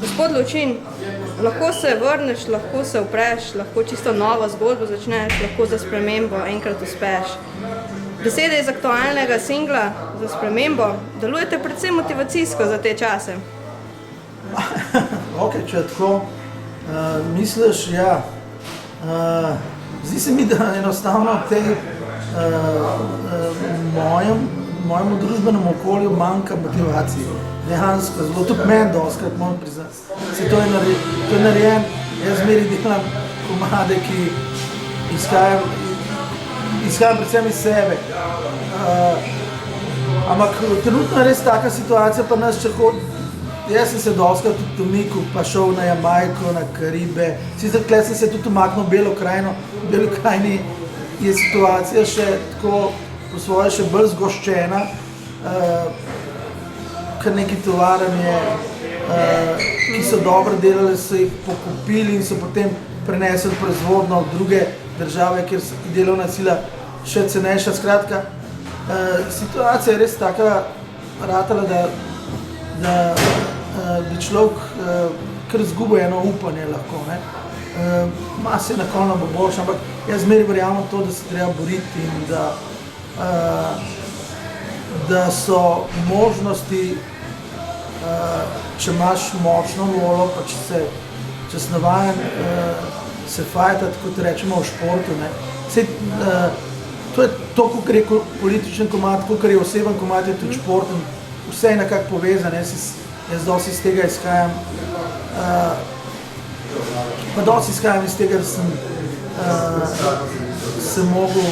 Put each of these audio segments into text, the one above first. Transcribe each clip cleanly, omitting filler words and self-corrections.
Gospod Lučin, lahko se vrneš, lahko se upreš, lahko čisto novo zgodbo začneš, lahko za spremembo enkrat uspeš. Besede iz aktualnega singla za spremembo delujete predvsem motivacijsko za te čase. Ok, če tako misliš, ja. Zdi se mi, da enostavno tej mojemu družbenemu okolju manjka motivacije. Dejansko, zelo tudi meni dostkrat moram priznati. Se to je narejen, jaz zmeri delam komade, ki izhajam predvsem iz sebe. Ampak trenutno je res taka situacija, pa nas čako, jaz sem se dostkrat tudi umikal, pa šel na Jamajko, na Karibe. Sicer tukaj sem se tudi umaknil v Belo krajino. V Beli krajini je situacija še tako po svoje še bolj zgoščena. Kar neki tovarn je, ki so dobro delali, so jih pokupili in so potem prenesli proizvodno v druge države, kjer je delovna sila še cenejša. Skratka, situacija je res taka ratala, da bi človek kar izgubil eno upanje lahko. Ma se na koncu bo boljše, ampak jaz zmeri verjamem to, da se treba boriti in da so možnosti, če imaš močno voljo, pa če si navajen se fajtati, kot rečemo v športu. To je to, kakor je političen komad, kakor je oseben komad, je tudi športen. Vse je nekako povezan, jaz dosti iz tega izhajam. Pa dosti izhajam iz tega, da sem mogel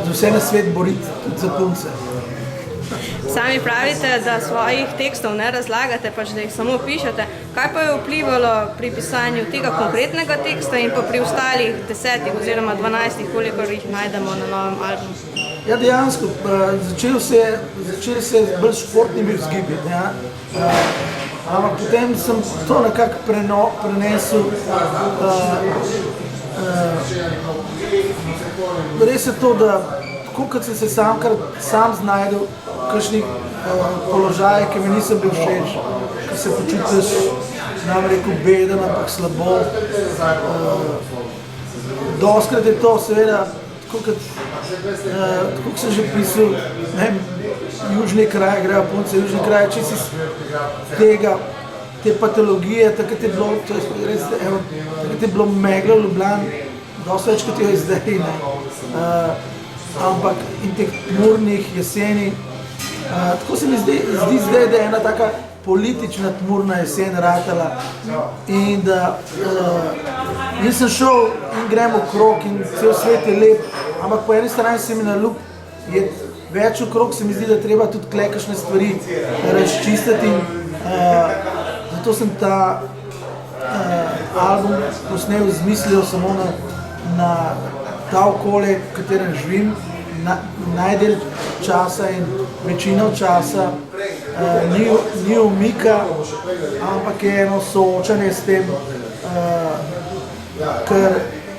za vse na svet boriti, tudi za punce. Sami pravite, da svojih tekstov ne razlagate, pač da jih samo pišete. Kaj pa je vplivalo pri pisanju tega konkretnega teksta in pa pri ostalih 10 oziroma 12, kolikor jih najdemo na novem albumu? Ja, dejansko, začeli se bolj športnimi vzgibi, ampak potem sem to nekako prenesel. Res je to, da tako kot sem se sam znajdel v kakšnih položajih, ki mi niso bil všeč, ko se počutiš, nam rekel, beden, ampak slabo. Dostkrat je to seveda, tako kot sem že pisal, južni kraj, grejo punce, južni kraj, če si te patologije, takrat je bilo meglo v Ljubljani, dosti več kot je zdaj, ampak in teh tmurnih jeseni. Tako se mi zdi zdaj, da je ena taka politična tmurna jesen ratala in da jaz sem šel in grem okrog in cel svet je lep, ampak po eni strani se mi naljub, je več okrog, se mi zdi, da treba tudi kakšne stvari razčistiti in zato sem ta album posnel z mislijo samo na ta okolje, v katerem živim, najdel časa in večino časa ni umika, ampak je eno soočanje s tem, ker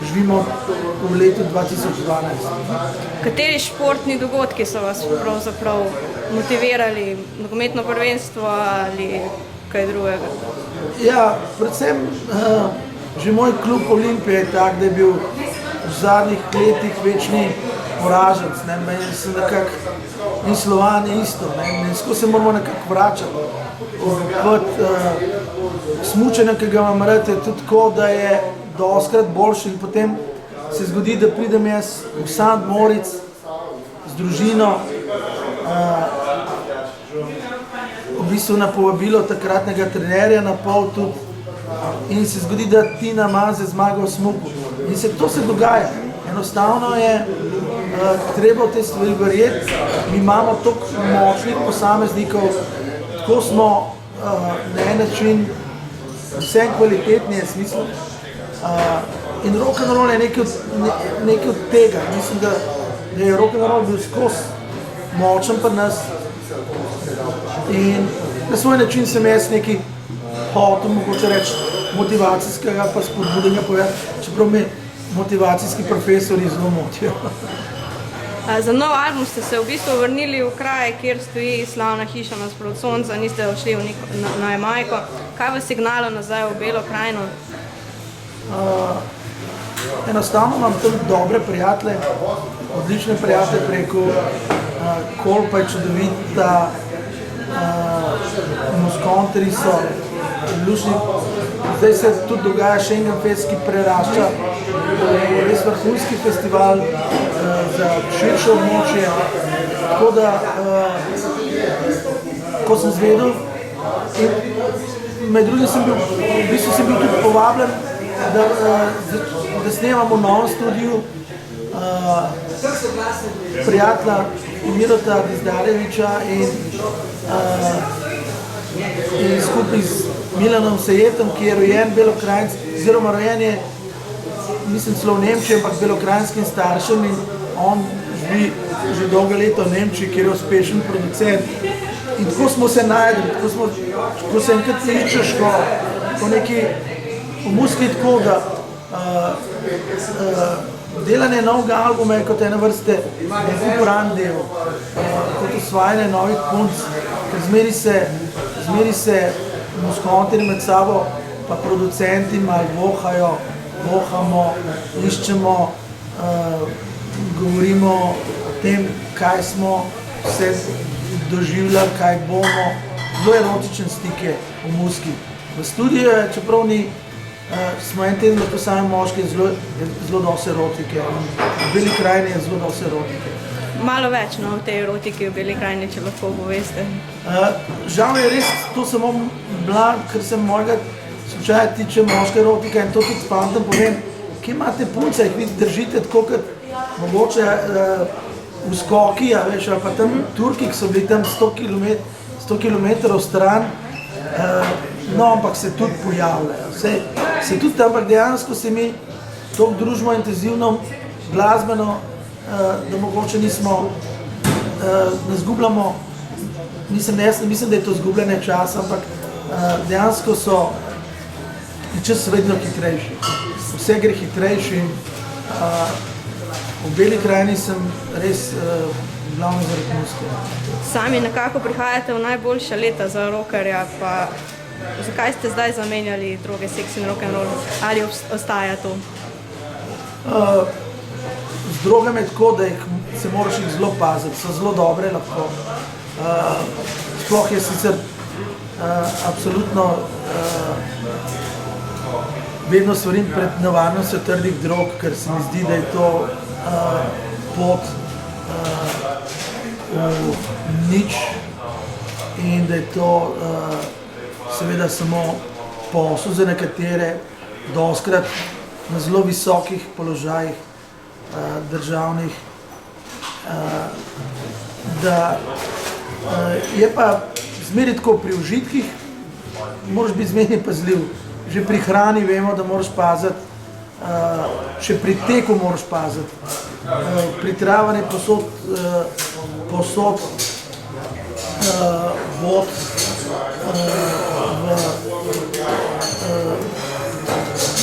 živimo v letu 2012. Kateri športni dogodki so vas pravzaprav motivirali? Nogometno prvenstvo ali kaj drugega? Ja, predvsem že moj klub Olimpije je tak, da je bil v zadnjih letih večni poraženc, sem nekako in Slovan isto, skozi se moramo nekako vračati. Smučanje, ki ga imam rad, je tudi tako, da je dostkrat boljši in potem se zgodi, da pridem jaz v St. Moritz z družino, v bistvu na povabilo takratnega trenerja na pol tudi in se zgodi, da Tina Maze zmaga v smuku. In to se dogaja. Enostavno je treba v te stvari verjeti. Mi imamo toliko močnih posameznikov, tako smo na en način vsem kvalitetni, jaz mislim. In rock'n'roll je nekaj od tega. Mislim, da je rock'n'roll bil skozi močen pri nas. In na svoj način sem jaz neki hotel, mogoče reči, motivacijskega pa spodbudenja povedati, čeprav me motivacijski profesori zelo motijo. Za nov album ste se v bistvu vrnili v kraj, kjer stoji slavna hiša nasprot sonca, niste odšli na Jamajko. Kaj vas je gnalo nazaj v Belo krajino? Enostavno imam tam dobre prijatelje, odlične prijatelje preko Kolpa je čudovita, Moscontri so lušni. Zdaj se tudi dogaja Schengen Fest, ki prerašča res vrhunski festival za širše območje. Tako da, ko sem zvedel, med drugim sem bil tudi povabljen, da snemamo v novem studiu prijatelja Mirota Dizdareviča in skupaj z Milanom Sejetom, ki je rojen Belokranjc, oziroma rojen je, mislim, celo v Nemčiji, ampak belokranjskim staršem in on živi že dolgo leta v Nemčiji, kjer je uspešen producent. In tako smo se najdeli, ko se enkrat iščeš, ko neki v muziki tako, da delanje novega albuma je kot ena vrste uporan del, kot osvajanje novih punc, ker zmeri se Moscontri med sabo, pa producenti malo vohamo, iščemo, govorimo o tem, kaj smo vse doživljali, kaj bomo. Zelo erotičen stik je v muziki. V studiu je, čeprav ni, smo en teden lahko sami moški, je zelo dosti erotike. V Beli krajini je zelo dosti erotike. Malo več o tej erotiki v Beli krajini, če lahko poveste. Žal je res to samo mlad, ker se mojega slučaja tiče moške erotike in to tudi pametam povem, kje imate punce, jih vi držite tako kot mogoče v skoki, veš, ali pa tam Turki, ki so bili tam 100 kilometrov stran, no, ampak se tudi pojavljajo. Se tudi, ampak dejansko se mi toliko družimo intenzivno, glasbeno, da mogoče nismo, ne zgubljamo, mislim, da je to zgubljanje časa, ampak dejansko je čas vedno hitrejši. Vse gre hitrejši in v Beli krajini sem res glavno zaradi muzike. Sami nekako prihajate v najboljša leta za rockerja, pa zakaj ste zdaj zamenjali droge, seks in rock'n'roll? Ali ostaja to? Z drogami je tako, da se moraš jih zelo paziti, so zelo dobre lahko. Sploh je sicer absolutno vedno svarim pred nevarnostjo trdih drog, ker se mi zdi, da je to pot v nič in da je to seveda samo posel za nekatere, dostikrat na zelo visokih položajih državnih, da je pa zmeri tako pri užitkih, moraš biti zmeraj pazljiv. Že pri hrani vemo, da moraš paziti, še pri teku moraš paziti. Pri travanju posod vod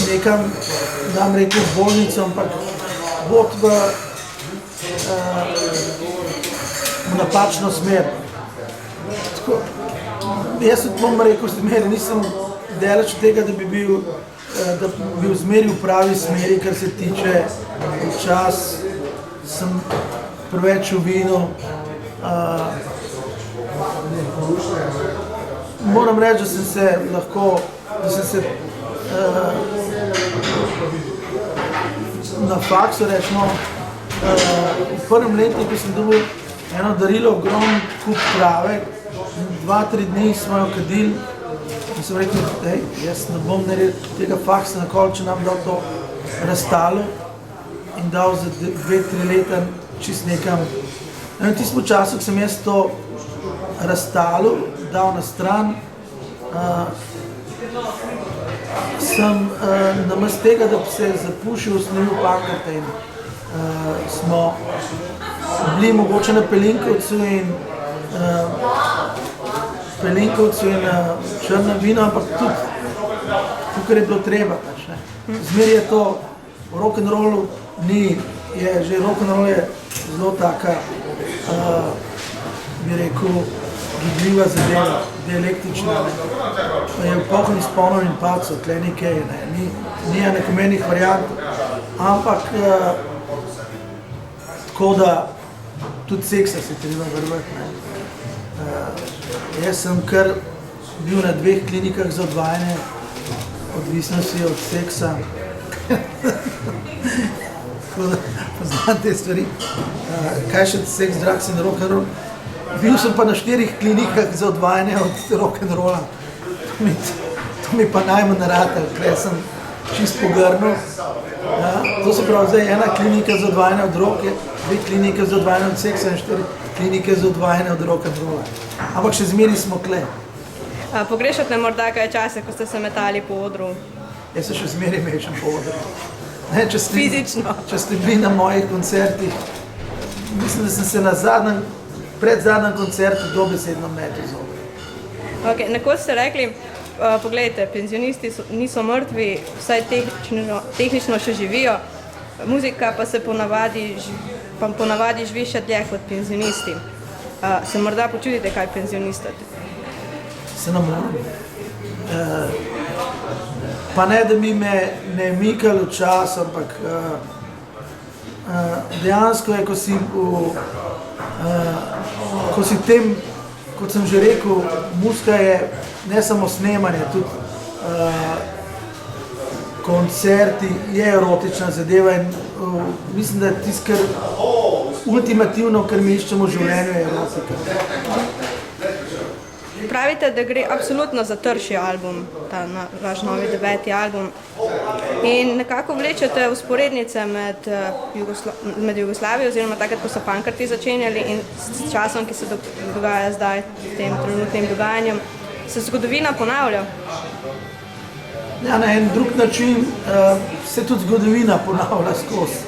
nekam, dam rekel, v bolnico, ampak vod v napačno smer. Tako, jaz bom rekel, nisem daleč od tega, da bi bil zmeri v pravi smeri, kar se tiče čas, sem preveč v vinu. Moram reči, da sem se na faksu, rečemo, v prvem letniku sem dobil eno darilo, ogromno kup trave, 2-3 dni smo jo kadili. In sem rekel, jaz ne bom naredil tega faksa nikoli, če nam dal to razstalo in dal za 2-3 leta čist nekam. In v tistem času, ko sem jaz to razstalo, dal na stran, sem namesto tega, da bi se zapušil, osnovil pankarte in smo bili mogoče na Pelinkovcu in črno vino, ampak tudi tukaj je bilo treba. Zmeri je to, v rock'n'rollu ni, rock'n'roll je zelo taka, bi rekel, gibljiva zadeva, dialektična. Je v polnem izpolnjen in pacu, tle ni kaj, ni enakomernih variant, ampak tako da tudi seksa se treba vrvati. Jaz sem kar bil na 2 klinikah za odvajanje odvisnosti od seksa. Tako da poznam te stvari. Kaj še seks, drugs in rock'n'roll. Bil sem pa na 4 klinikah za odvajanje od rock'n'rolla. To mi pa najmanj rata, ker sem čist pogrnil. To se pravi, zdaj 1 klinika za odvajanje od roke, 2 klinike za odvajanje od seksa in 4 klinike za odvajanje od rock'n'rolla. Ampak še zmeri smo kle. Pogrešate morda kaj čase, ko ste se metali po odru? Jaz se še zmeri mečem po odru. Fizično? Če ste bili na mojih koncertih, mislim, da sem se na predzadnjem koncertu dobesedno metil z odru. Nekoč ste rekli, poglejte, penzionisti niso mrtvi, vsaj tehnično še živijo, muzika pa se ponavadi živi še dlje kot penzionisti. Se morda počutite kaj penzionistate? Se ne moram. Pa ne, da bi me ne mikali v čas, ampak dejansko je, ko si tem, kot sem že rekel, muzika je ne samo snemanje, tudi koncerti, je erotična zadeva in mislim, da je tisto, kar ultimativno, kar mi iščemo v življenju, je erotika. Pravite, da gre absolutno za trši album, ta vaš novi 9. album. In nekako vlečete vzporednice med Jugoslavijo, oziroma takrat, ko so punkarti začenjali in s časom, ki se dogaja zdaj, s tem trenutnim dogajanjem. Se zgodovina ponavlja? Ja, na en drug način se tudi zgodovina ponavlja skozi.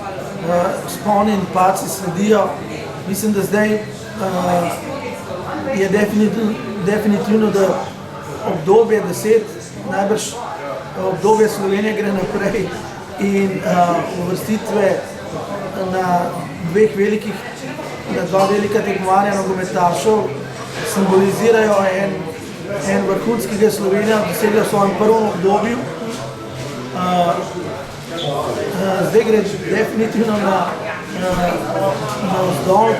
Vzponi in padci sledijo. Mislim, da zdaj je definitivno, da obdobje 10, najbrž obdobje Slovenije gre naprej in uvrstitve na 2 velika tekmovanja nogometašev simbolizirajo en vrhunec, ki ga je Slovenija dosegla v svojem prvem obdobju. Zdaj gre definitivno na vzdolj,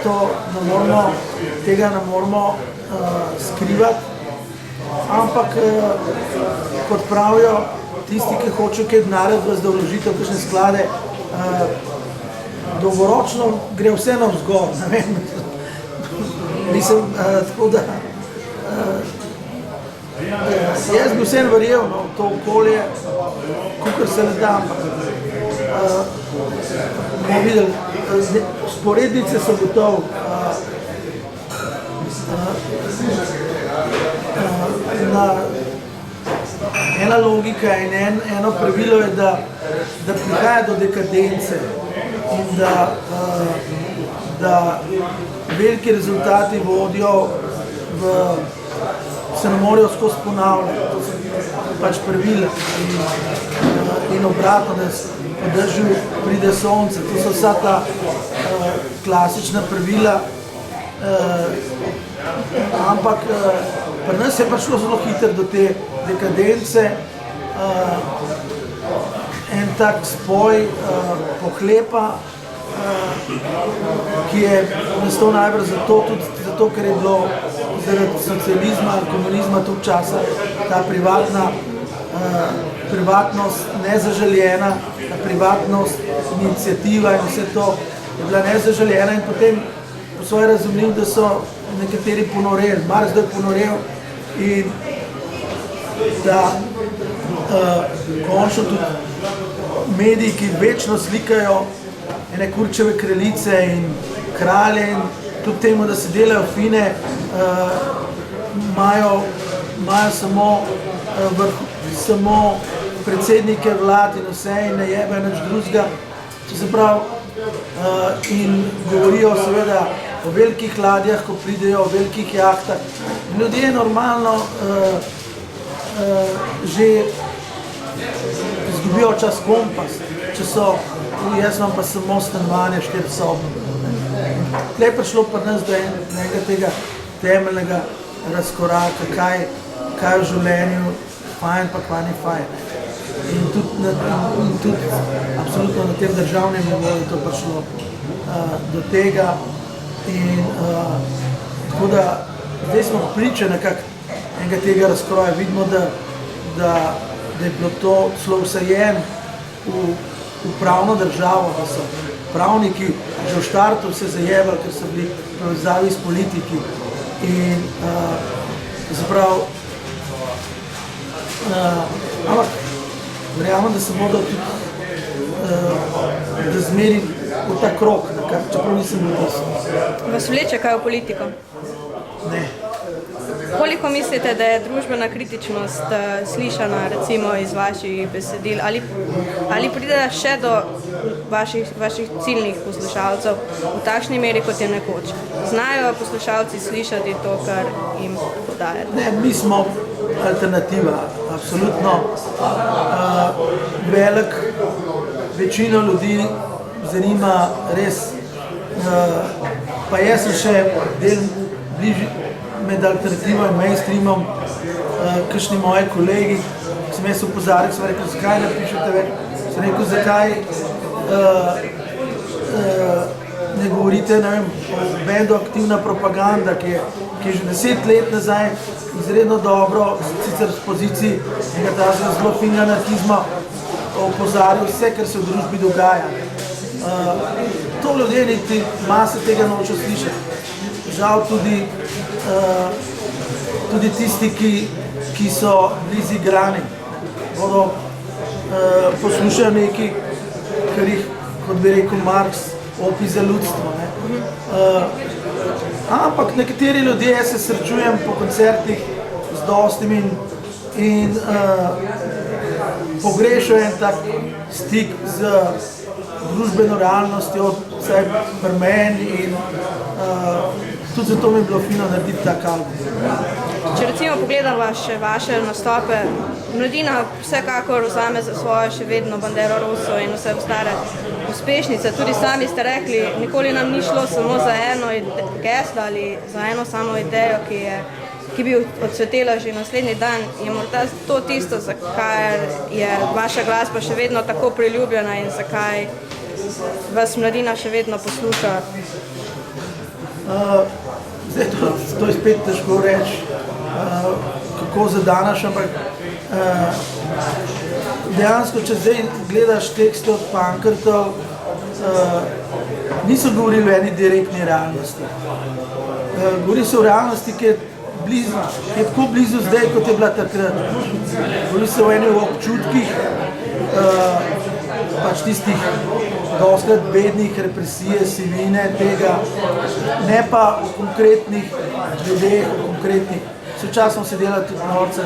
tega ne moramo skrivati, ampak kot pravijo tisti, ki hočejo kaj denarja da vložitev v kakšne sklade, dolgoročno gre vse navzgor, ne vem. Mislim, tako da jaz bi vsem verjel v to okolje, kakor se ne da, bomo videli, vzporednice so gotovo. Ena logika in eno pravilo je, da prihaja do dekadence in da veliki rezultati vodijo se ne morejo skozi ponavljati, to so pač pravila in obratno, da po dežju pride sonce, to so vsa ta klasična pravila, ampak pri nas je prišlo zelo hitro do te dekadence, en tak spoj pohlepa, ki je nastal najbolj zato, ker je bilo zaradi socializma, komunizma tog časa ta privatnost nezaželjena, ta privatnost, iniciativa in vse to je bila nezaželjena in potem po svoje razumljiv, da so nekateri ponoreli, marsikdo je ponorel in da končno tudi mediji, ki večno slikajo ene kurčeve kraljice in kralje in kljub temu, da se delajo fine, imajo samo predsednike vlad in vse in ne jebejo nič drugega, če se pravi, in govorijo seveda o velikih ladjah, ko pridejo, o velikih jahtah. Ljudje normalno že izgubijo čas kompas, če so, jaz imam pa samo stanovanje 4-sobno. tle je prišlo pri nas do enega tega temeljnega razkoraka, kaj v življenju fajn, pa kaj ni fajn. In tudi absolutno na tem državnem nivoju to prišlo do tega. In tako da zdaj smo priča nekako enega tega razkroja. Vidimo, da je bilo to celo vsajen v pravno državo, da so pravniki že v štartu se zajevali, ker so bili povezavi s politiki. In zaprav, ampak verjamem, da se bodo tudi da zmeri v ta krog, čeprav nisem bil tisto. Vas vleče kaj v politiko? Ne. Koliko mislite, da je družbena kritičnost slišana recimo iz vaših besedil? Ali pride še do vaših ciljnih poslušalcev v takšni meri, kot je nekoč? Znajo poslušalci slišati to, kar jim podajate? Ne, mi smo alternativa, absolutno. Velik večino ljudi zanima res, pa jaz sem še del bližji med alternativo in mainstreamom, kakšni moji kolegi, ki sem jaz opozarjal, sem rekel, zakaj ne pišete več, sem rekel, zakaj ne govorite, ne vem, o bendu Aktivna propaganda, ki je že 10 let nazaj izredno dobro, sicer z poziciji enega zelo finega anarhizma, opozarjal vse, kar se v družbi dogaja. To ljudje niti mase tega nočejo slišati. Žal tudi tisti, ki so bili zigrani, bodo poslušali nekaj, kar jih, kot bi rekel Marx, opi za ljudstvo. Ampak nekateri ljudje, jaz se srečujem po koncertih z dostimi in pogrešajo en tak stik z družbeno realnostjo, vsaj pri meni in tudi zato mi je bilo fino narediti tak album. Če recimo pogledam vaše nastope, mladina vsekakor vzame za svojo še vedno Bandero Rosso in vse ostale uspešnice. Tudi sami ste rekli, nikoli nam ni šlo samo za eno geslo ali za eno samo idejo, ki bi odcvetela že naslednji dan. Je morda to tisto, zakaj je vaša glasba še vedno tako priljubljena in zakaj vas mladina še vedno posluša? Zdaj, to je spet težko reči, kako zadanaš, ampak dejansko, če zdaj gledaš tekste od Pankrtov, niso govorili o eni direktni realnosti. Govori se o realnosti, ki je tako blizu zdaj, kot je bila takrat. Govori se o eni občutkih, pač tistih dostkrat bednih, represije, sivine, tega, ne pa o konkretnih ljudeh, o konkretnih. Sočasno se dela tudi norce,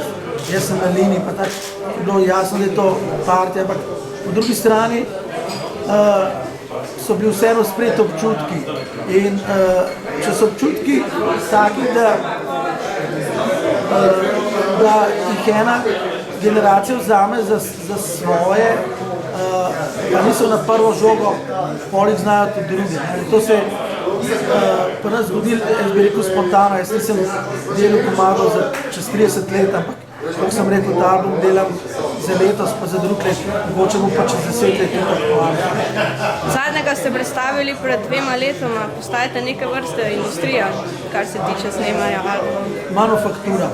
jaz sem na liniji, pa tako je bilo jasno, da je to partija, ampak po drugi strani so bili vseeno sprejeti občutki. In če so občutki taki, da jih ena generacija vzame za svoje, pa niso na prvo žogo, poleg znajo tudi drugi. To se je pri nas zgodilo, jaz bi rekel spontano, jaz nisem delal komadov za čez 30 let, ampak kako sem rekel, ta album delam za letos, pa za drug let, mogoče bo pa čez 10 let tudi aktualno. Zadnjega ste predstavili pred 2 letoma, postajate neke vrste industrija, kar se tiče snemanja albumov. Manufaktura.